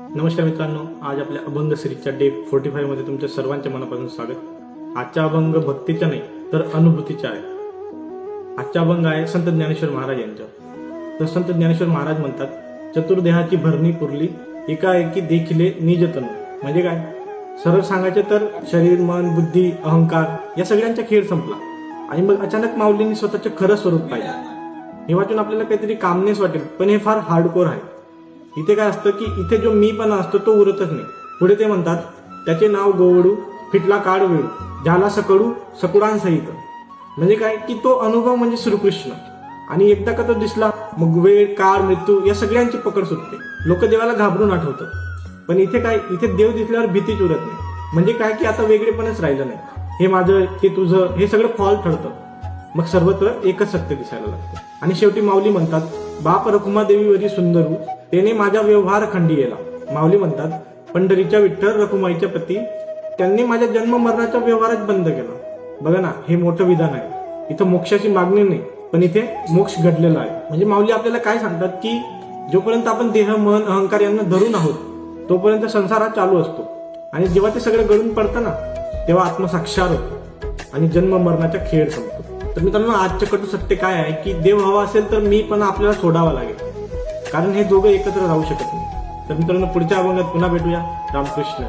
नमस्कार मित्रांनो, आज आपल्या अभंग सिरीजच्या डे 45 मध्ये तुमच्या सर्वांच्या मनापासून स्वागत। आजचा अभंग भक्तीचा नाही तर अनुभूतीचा आहे। आजचा अभंग आहे संत ज्ञानेश्वर महाराज यांचा। तर संत ज्ञानेश्वर महाराज म्हणतात, चतुर्देहाची भरणी पुरली एकाएकी देखिले निजतन। म्हणजे काय, सरळ सांगायचं तर शरीर, मन, बुद्धी, अहंकार या सगळ्यांचा खेळ संपला आणि मग अचानक माऊलींनी स्वतःचं खरं स्वरूप पाहिलं। हे वाचून आपल्याला काहीतरी कामनेस वाटेल, पण हे फार हार्डकोर आहे। इथे काय असतं की इथे जो मी पण असतो तो उरतच नाही। पुढे ते म्हणतात, त्याचे नाव गोवडू फिटला काळ वेळ झाला सकळू सकुडांसहित। म्हणजे काय की तो अनुभव म्हणजे श्रीकृष्ण, आणि एकदा का तो दिसला मग वेळ, काळ, मृत्यू या सगळ्यांची पकड सुटते। लोक देवाला घाबरून आठवतात, पण इथे काय, इथे देव दिसल्यावर भीतीच उरत नाही। म्हणजे काय की आता वेगळेपणच राहिलं नाही। हे माझं, हे तुझं, हे सगळं फॉल ठरतं। मग सर्वत्र एकच सत्य दिसायला लागतं। आणि शेवटी माऊली म्हणतात, बाप रखुमा देवीवरी सुंदरू त्याने माझा व्यवहार खंडी केला। माऊली म्हणतात, पंढरीच्या विठ्ठल रखुमाईच्या पती त्यांनी माझ्या जन्म मरणाचा व्यवहारच बंद केला। बघा ना, हे मोठं विधान आहे। इथं मोक्षाची मागणी नाही, पण इथे मोक्ष घडलेला आहे। म्हणजे माऊली आपल्याला काय सांगतात की जोपर्यंत आपण देह, मन, अहंकार यांना धरून आहोत तोपर्यंत संसार हा चालू असतो, आणि जेव्हा ते सगळं गळून पडतं ना तेव्हा आत्मसाक्षार होतो आणि जन्म मरणाचा खेळ संपतो। तर मित्रांनो, आजचं कटू सत्य काय आहे की देव हवा असेल तर मी पण आपल्याला सोडावा लागेल, कारण हे दोघं एकत्र राहू शकत नाही। तर मित्रांनो, पुढच्या अभंगात पुन्हा भेटूया। रामकृष्ण।